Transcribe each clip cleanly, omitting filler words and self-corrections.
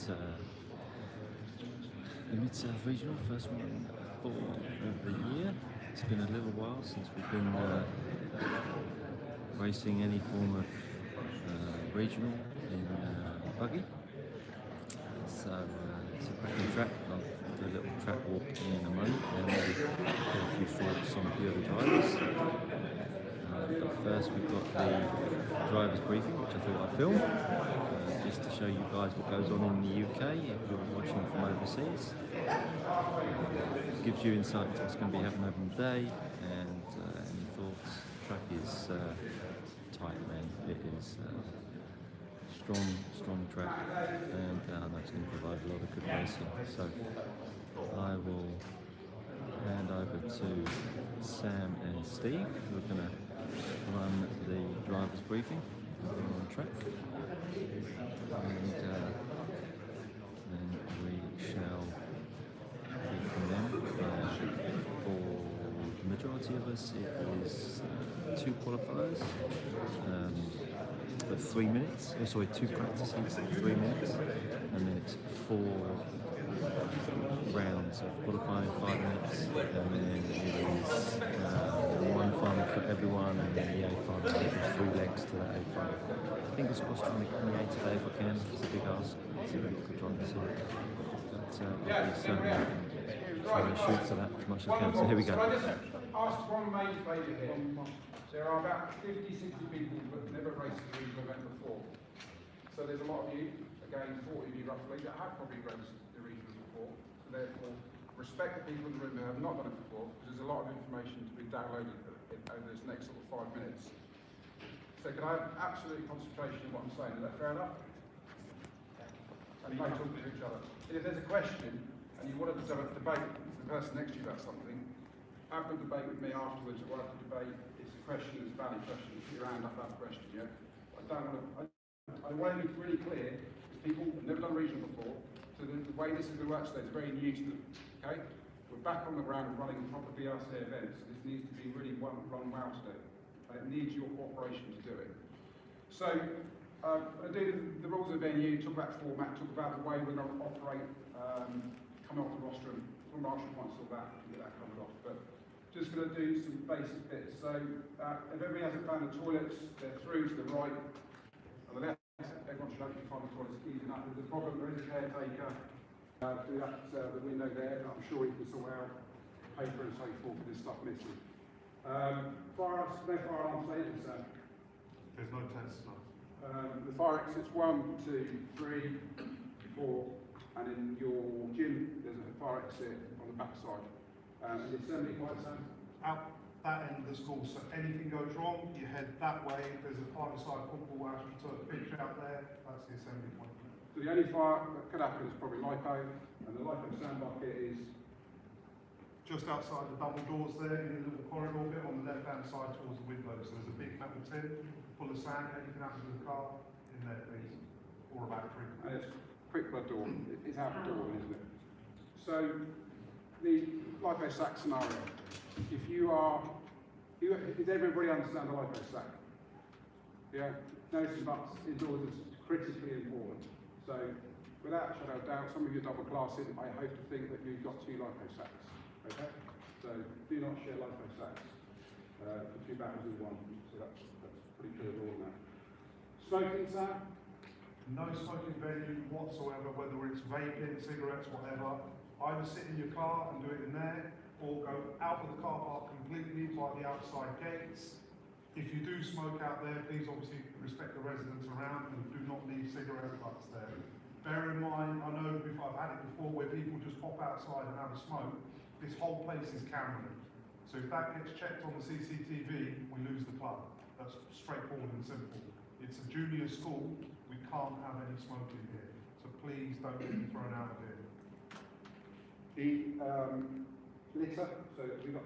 the Mid-South Regional, first one of the year. It's been a little while since we've been racing any form of regional in buggy. So it's a cracking track. I'll do a little track walk in a moment and maybe get a few thoughts on a few of the drivers. But first we've got the driver's briefing, which I thought I'd film, just to show you guys what goes on in the UK if you're watching from overseas. It gives you insight into what's going to be happening over the day, and any thoughts. The track is tight, man. It is strong track, and I know it's going to provide a lot of good racing. So I will hand over to Sam and Steve, who are going to run the driver's briefing on track, and then we shall hear from them. For the majority of us, it is 2 qualifiers, but 3 minutes. Oh, sorry, 2 practices at 3 minutes, and then it's 4 rounds of qualifying, 5 minutes, and then it is one final for everyone, and then the A final. There's 3 legs to that A final. I think it's crossed trying to get on the A today if I can. It's a big ask. It's a really good drive to see it. But I'll certainly try to shoot for that as much as I can. So here we go. Can I just ask one main favour here? There are about 50, 60 people who have never raced a regional event before. So there's a lot of you, again 40 of you roughly, that have probably raced the regional before. So therefore, respect the people in the room who have not done it before, because there's a lot of information to be downloaded over this next sort of 5 minutes. So can I have absolute concentration on what I'm saying? Is that fair enough? And no talking to each other. And if there's a question, and you want to have a debate with the person next to you about something, have the debate with me afterwards, or have the debate. It's a question, it's a valid question. Put your hand up, have a question, yeah? I want to be really clear, because people have never done regional before, so the way this is going to work today is very new to them, okay? We're back on the ground and running proper BRC events, so this needs to be really run well today. It needs your cooperation to do it. So, I do the rules of the venue, talk about format, talk about the way we're going to operate, coming off the rostrum, from marshal points, all that, get that covered off. But just going to do some basic bits. So, if everybody hasn't found the toilets, they're through to the right. On the left, everyone should hopefully find the toilets easy enough. If there's a problem, there is a caretaker. Do that, the window there, I'm sure you can sort out paper and so forth for this stuff missing. Fire alarm stations, there's no test, no. the fire exits 1, 2, 3, 4, and in your gym there's a fire exit on the back side. And the assembly point, Sam? Out that end of the school, so anything goes wrong, you head that way. There's a 5-a-side football turf pitch out there, that's the assembly point. So the only fire that could happen is probably LiPo, and the LiPo sand bucket is just outside the double doors there, in the little corridor bit on the left-hand side towards the window. So there's a big metal tin full of sand. Anything happens with the car, in there, please. Or a battery. and it's quick blood door. It's out the door, isn't it? So the LiPo sack scenario. If you are, does everybody understand the LiPo sack? Yeah. Notice and buts indoors is critically important. So without a shadow of doubt, some of you double classing. I hope to think that you've got 2 LiPo sacks. Okay, so do not share LiPo sacks for 2 batteries in 1. So that's pretty clear rule now. Smoking, Sam? No smoking venue whatsoever, whether it's vaping, cigarettes, whatever. Either sit in your car and do it in there, or go out of the car park completely by the outside gates. If you do smoke out there, please obviously respect the residents around and do not leave cigarette butts there. Bear in mind, I know I've had it before where people just pop outside and have a smoke. This whole place is cameraed. So if that gets checked on the CCTV, we lose the club. That's straightforward and simple. It's a junior school, we can't have any smoking here. So please don't get me thrown out of here. The litter, so we've got...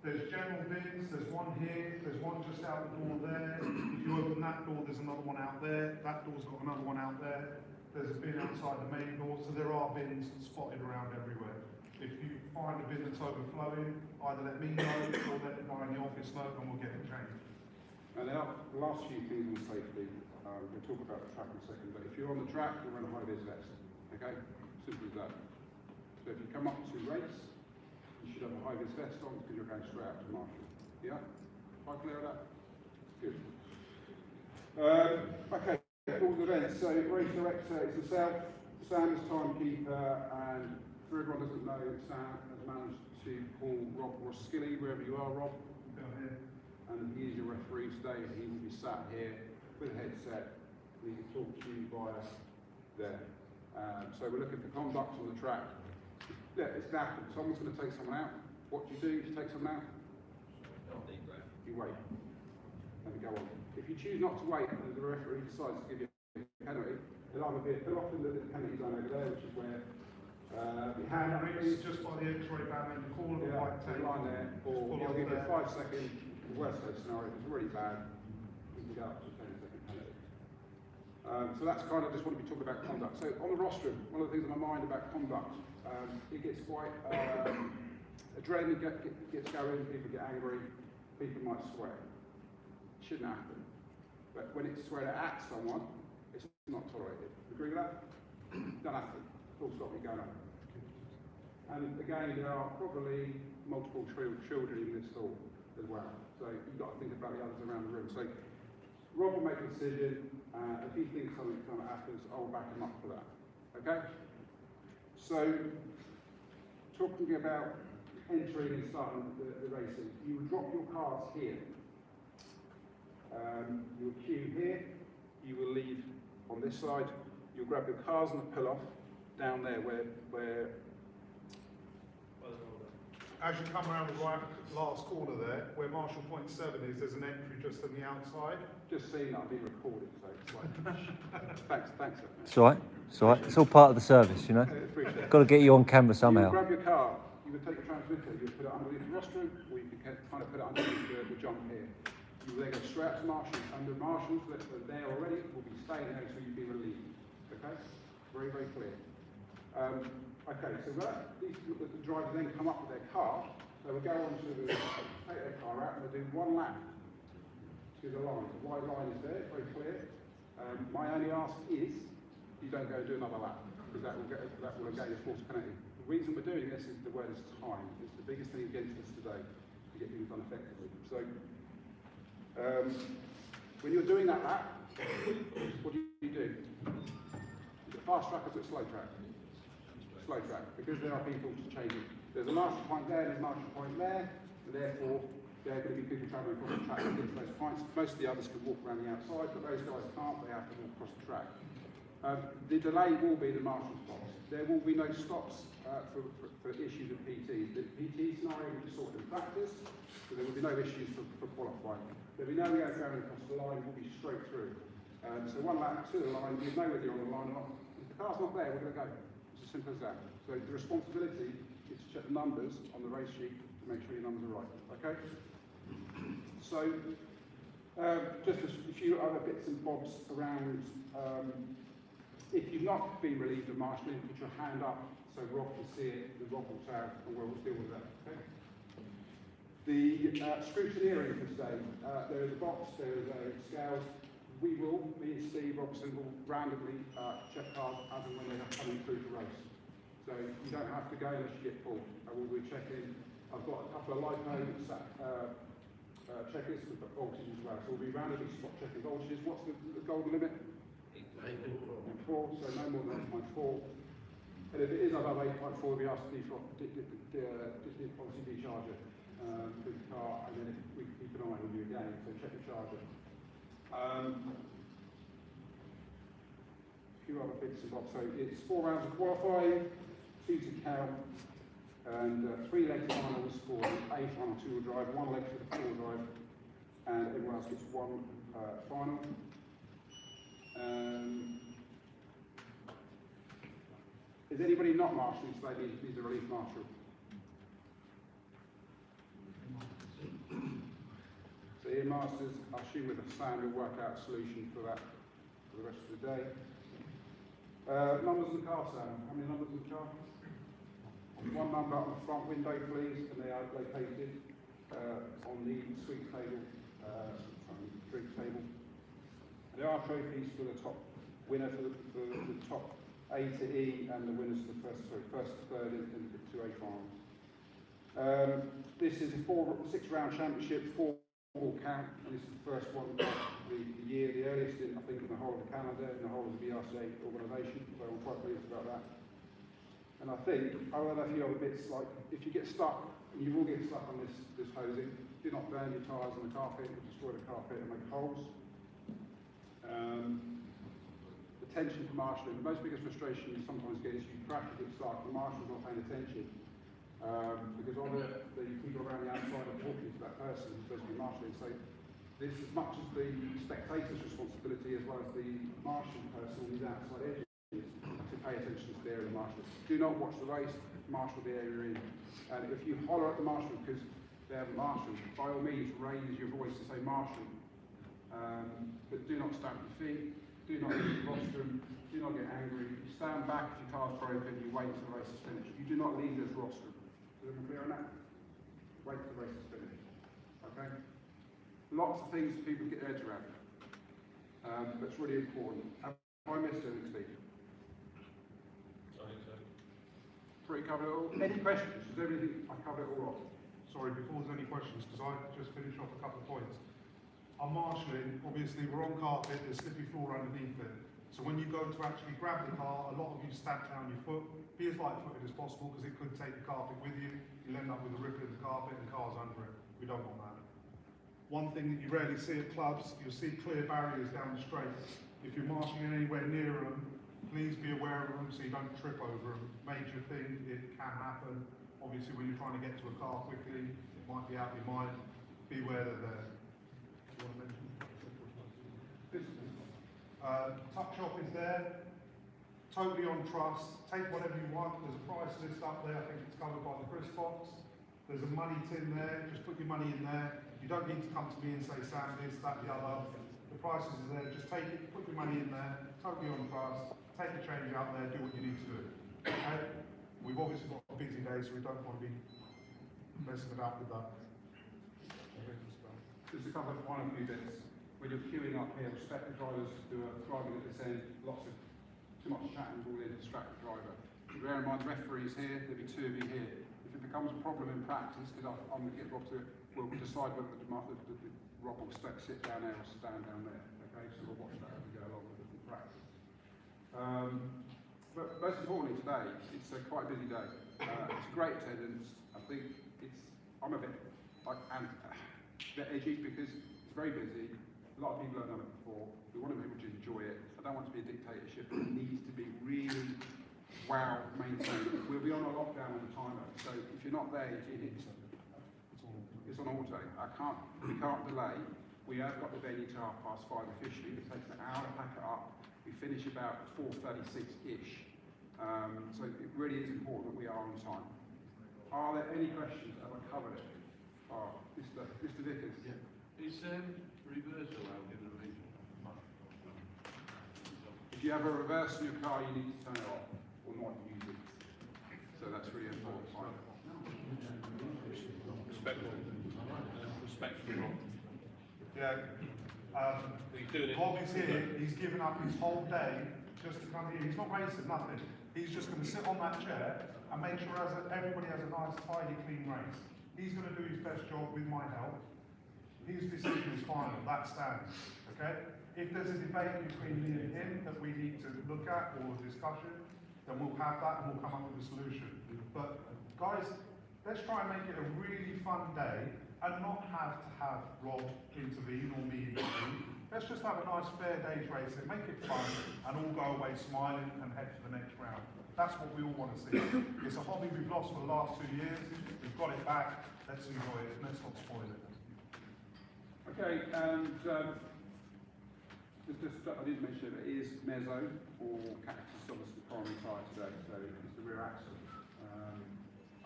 There's general bins, there's one here, there's one just out the door there. If you open that door, there's another one out there. That door's got another one out there. There's a bin outside the main door, so there are bins spotted around everywhere. If you find a bin that's overflowing, either let me know or let the guy in the office know and we'll get it changed. And the last few things on safety. We'll talk about the track in a second, but if you're on the track, you're wearing a high-vis vest, okay? Simple as that. So if you come up to race, you should have a high-vis vest on because you're going straight out to marshal. Yeah? Quite clear of that? Good. Okay, all the events. So race director is myself, Sam is timekeeper, and for everyone who doesn't know, Sam has managed to call Rob Roskilly, wherever you are, Rob. Down here. And he is your referee today. He will be sat here with a headset. And he can talk to you via there. So we're looking for conduct on the track. Yeah, it's happened. Someone's going to take someone out. What do you do if you take someone out? You wait. And we go on. If you choose not to wait and the referee decides to give you a penalty, there'll either be a pull off in the penalty zone over there, which is where the hand up It's just by the X-ray band and the corner of the white tape. line there, or Pull he'll off give you a there. 5-second, worst case scenario, if it's really bad, you can go up to a 10-second penalty. So that's kind of just what we talk about conduct. So on the rostrum, one of the things on my mind about conduct, it gets quite, adrenaline gets going, people get angry, people might swear. It shouldn't happen. But when it's swearing at someone, it's not tolerated. Agree with that? Don't have to. Full stop, you're going on. And again, there are probably multiple children in this hall as well. So you've got to think about the others around the room. So Rob will make a decision. If he thinks something kind of happens, I'll back him up for that. Okay? So, talking about entering and starting the racing, you will drop your cars here. You'll queue here. You will leave on this side. You'll grab your cars and the pull-off down there where As you come around the right last corner there, where Marshall Point 7 is, there's an entry just on the outside. just seeing that I'm being recorded, so it's like, thanks. It's all right. It's all right. It's all part of the service, you know. Appreciate it. Got to get you on camera You somehow. would grab your car, you would take your transmitter, you would put it underneath the rostrum, or you could kind of put it underneath the jump here. You will then go straight out to marshals. Under marshals, that are there already, will be staying there until you've been relieved. Okay? Very, very clear. Okay, so the drivers then come up with their car. So we'll go on to take their car out and we'll do one lap to the line. The white line is there, very clear. My only ask is you don't go and do another lap because that will again force penalty. The reason we're doing this is the word is time. It's the biggest thing against us today to get things done effectively. So when you're doing that lap, what do? Is it fast track or is it slow track? Slow track, because there are people changing. There's a marshal point there, there's a marshal point there, and therefore there are going to be people travelling across the track to get to those points. Most of the others can walk around the outside, but those guys can't, they have to walk across the track. The delay will be the marshal stops. There will be no stops for issues of PTs. The PT scenario will be sorted in practice, so there will be no issues for qualifying. There'll be no going across the line, we'll be straight through. So one lap to the line, you know whether you're on the line or not. If the car's not there, we're going to go. It's as simple as that. So the responsibility is to check the numbers on the race sheet to make sure your numbers are right. Okay? So just a few other bits and bobs around. If you've not been relieved of marshalling, put your hand up so Rob can see it, the Rob will tag, and we'll deal with that. Okay? The scrutineering for today. There is a box, there is a scale. Me and Steve Robson will randomly check cars as and when they are coming through to race. So you don't have to go unless you get pulled. I will be checking. I've got a couple of LiPo checkers with voltages as well. So we'll be randomly spot checking voltages. What's the golden limit? 8.4, so no more than 8.4. And if it is above 8.4, we'll be asked to obviously decharge it with the car, and then if we keep an eye on you again, so check the charger. A few other bits and bobs. So it's 4 rounds of qualifying, 2 to count, and 3 leg finals for the A final 2-wheel drive, 1 leg for the 4-wheel drive, and everyone else gets 1 final. Is anybody not marshalling today needs a relief marshal? So Ian Masters, I assume with a standard workout solution for that for the rest of the day. Numbers in the car, Sam. How many numbers in the car? 1 number on the front window, please, and they are located on the sweet table, drink table. There are trophies for the top winner for the top A to E and the winners for the first to third in the 2A finals. This is a 6-round championship, 4 all count, and this is the first one of the year, the earliest I think in the whole of Canada, in the whole of the BRCA organisation, so I'm quite pleased about that. And I think, I don't know if you have bits like, if you get stuck, and you will get stuck on this hosing, do not burn your tyres on the carpet, or destroy the carpet and make holes. The tension for marshalling, the most biggest frustration you sometimes get is you crash, you get stuck, the marshal's not paying attention. Because all the people around the outside are talking to that person who's supposed to be marshalling. So this, as much as the spectator's responsibility as well as the marshalling person on these outside edges, to pay attention to the area of the marshal. Do not watch the race, marshal the area you're in. And if you holler at the marshal because they have a marshal, by all means raise your voice to say marshal. But do not stamp your feet, do not leave the rostrum, do not get angry. You stand back if your car's broken, you wait until the race is finished. You do not leave this rostrum. Is everyone clear on that? Wait till the race is finished. Okay? Lots of things for people to get their heads around. But it's really important. Have I missed anything, Steve? Pretty covered it all. Any questions? Is everything I covered it all off? Sorry, before there's any questions, because I just finished off a couple of points. On marshalling, obviously we're on carpet, there's slippery floor underneath it. So when you go to actually grab the car, a lot of you stamp down your foot. Be as light-footed as possible because it could take the carpet with you. You'll end up with a ripple in the carpet and the car's under it. We don't want that. One thing that you rarely see at clubs, you'll see clear barriers down the straight. If you're marshalling anywhere near them, please be aware of them so you don't trip over them. Major thing, it can happen. Obviously when you're trying to get to a car quickly, it might be out of your mind. Beware they're there. Do you want to mention? Tuck shop is there. Totally on trust. Take whatever you want. There's a price list up there. I think it's covered by the Chris box. There's a money tin there. Just put your money in there. You don't need to come to me and say, Sam, this, that, the other. The prices are there. Just take it, put your money in there. Totally on trust. Take the change out there. Do what you need to do. Okay? We've obviously got a busy day, so we don't want to be messing about with that. Just a couple of final few bits. When you're queuing up here, respect the drivers who are driving at this end. Too much chatting will distract the driver. Bear in mind, the referee's here, there'll be 2 of you here. If it becomes a problem in practice, because I'm going to get Rob to it, we'll decide whether Rob will sit down there or stand down there. Okay, so we'll watch that as we go along with the practice. But most importantly today, it's a quite busy day. It's a great attendance. I think I'm a bit edgy because it's very busy. A lot of people have done it before. We want people to enjoy it. I don't want it to be a dictatorship. It needs to be really wow maintained. We'll be on a lockdown on the timer, so if you're not there, it's on auto. We can't delay. We have got the venue to 5:30 officially. It takes an hour to pack it up. We finish about 4:36-ish. So it really is important that we are on time. Are there any questions? Have I covered it? Mr. Vickers. Yeah. Is reverse allowed in the region? If you have a reverse in your car, you need to turn it off or not use it. So that's really important. Respectful. Yeah. He's doing it. Bob is here. He's given up his whole day just to come here. He's not racing, nothing. He's just going to sit on that chair and make sure everybody has a nice, tidy, clean race. He's going to do his best job with my help. His decision is final. That stands. Okay? If there's a debate between me and him that we need to look at or a discussion, then we'll have that and we'll come up with a solution. But guys, let's try and make it a really fun day and not have to have Rob intervene or me intervene. Let's just have a nice fair day's racing, make it fun, and all go away smiling and head for the next round. That's what we all want to see. It's a hobby we've lost for the last 2 years. We've got it back. Let's enjoy it. Let's not spoil it. Okay, and I did mention it is mezzo or cactus, obviously the primary tyre today, so it's the rear axle.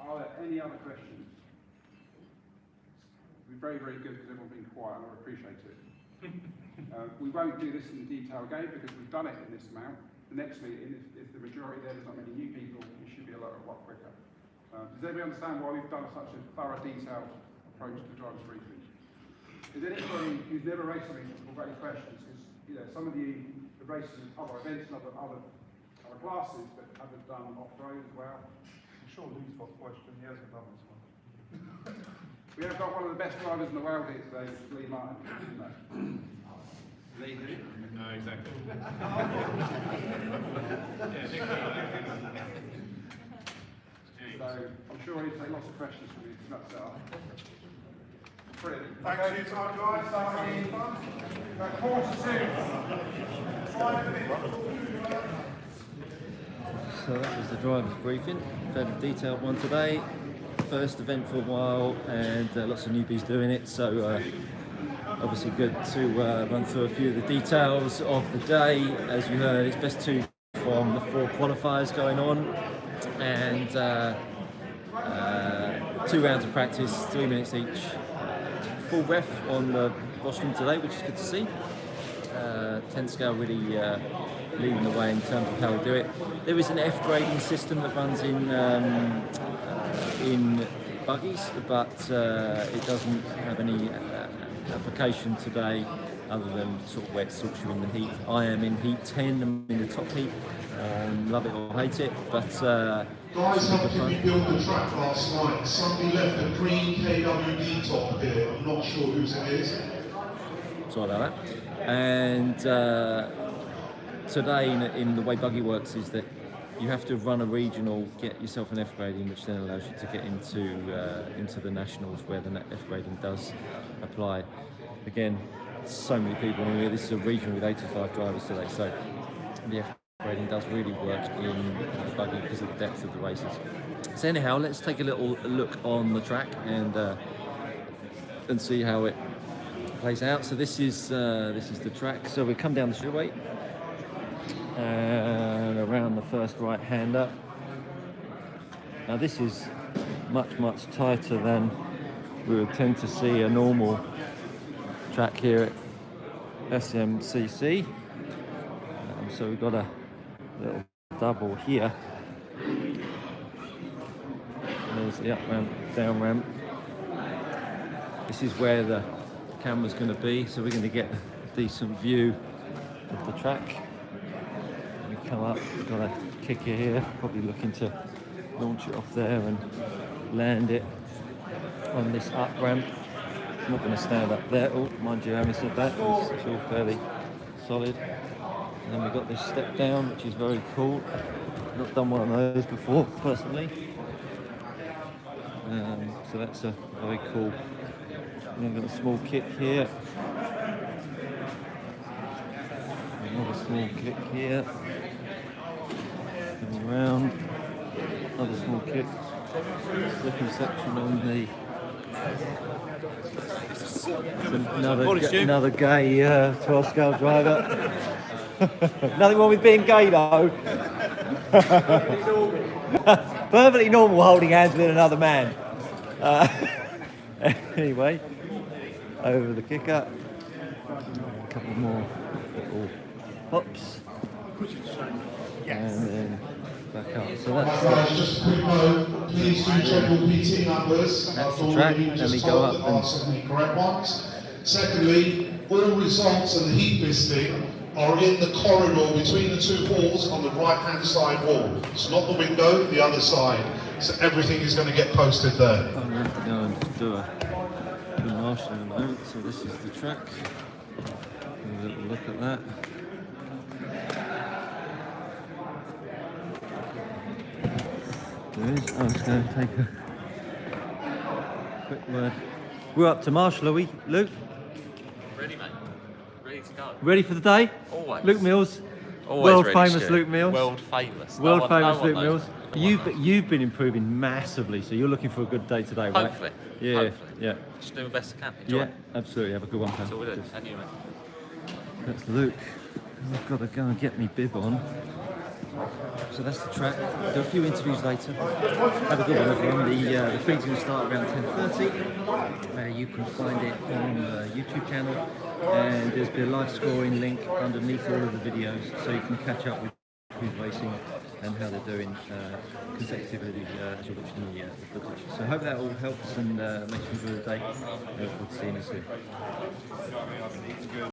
Are there any other questions? It'll be very, very good because everyone's been quiet and I appreciate it. We won't do this in detail again because we've done it in this amount. The next meeting, if the majority there's not many new people, it should be a lot quicker. Does everybody understand why we've done such a thorough, detailed approach to the driver's briefing? Is there anybody who's never raced something before got any questions? Because you know, some of the races, other events and other classes that haven't done off-road as well. I'm sure Lee's got a question, he hasn't done this one. We have got one of the best drivers in the world here today, Lee Martin. Lee who? No, exactly. So I'm sure he'll take lots of questions from you. That's brilliant. Thanks for your time, guys. About 4 to 2. So that was the driver's briefing. Fairly detailed one today. First event for a while, and lots of newbies doing it. So obviously good to run through a few of the details of the day. As you heard, it's best two from the 4 qualifiers going on, and 2 rounds of practice, 3 minutes each. Full ref on the rostrum today, which is good to see. 10 scale really leading the way in terms of how we do it. There is an F grading system that runs in buggies, but it doesn't have any application today other than sort of where it sorts you in the heat. I am in heat 10, I'm in the top heat. Love it or hate it, but guys helping me build the track last night. Somebody left a green KWD top here. I'm not sure whose it is. Sorry about that. And today, in the way buggy works, is that you have to run a regional, get yourself an F grading, which then allows you to get into the nationals, where the F grading does apply. Again, so many people in here. This is a regional with 85 drivers today, so the F grading does really work in the buggy because of the depth of the races. So anyhow, let's take a little look on the track and see how it plays out. So this is the track. So we come down the straightaway and around the first right-hander. Now this is much tighter than we would tend to see a normal track here at SMCC. So we've got a little double here. There's the up ramp, down ramp. This is where the camera's going to be, so we're going to get a decent view of the track. We come up, we've got a kicker here, probably looking to launch it off there and land it on this up ramp. I'm not going to stand up there. Oh, mind you, having said that, it's all fairly solid. And then we've got this step down, which is very cool. Not done one of those before, personally. So that's a very cool. And then we've got a small kick here. Another small kick here. Coming around. Another small kick. Second section on the. Another gay 12 scale driver. Nothing wrong with being gay though. Perfectly normal holding hands with another man. Anyway, over the kicker. A couple more little hops. And then back up. So that's Guys, just a quick note, please do check your PT numbers. That's the track, then we go up and the correct ones. Secondly, all results and the heat listing are in the corridor between the 2 walls on the right-hand side wall. It's not the window, the other side. So everything is going to get posted there. I'm going to have to go and do a marshal in a moment. So this is the track. Have a little look at that. There is. I'm just going to take a quick word. We're up to marshal, are we, Luke? Ready, mate. Ready to go. Ready for the day? Always. Luke Mills. Always World ready, famous Stuart. Luke Mills. World famous. World famous no one Luke knows Mills. me. No one knows. You've been improving massively, so you're looking for a good day today, right? Hopefully. Yeah. Hopefully. Yeah. Just do my best I can. Enjoy. Yeah. Absolutely. Have a good one, pal. That's all we do. And you, mate. That's Luke. I've got to go and get me bib on. So that's the track. Do a few interviews later. Have a good one, everyone. The feed's going to start around 10:30. You can find it on the YouTube channel, and there's been a live scoring link underneath all of the videos, so you can catch up with who's racing and how they're doing consecutively as you're watching the footage. So I hope that all helps and makes you enjoy the day. Look forward to seeing you soon.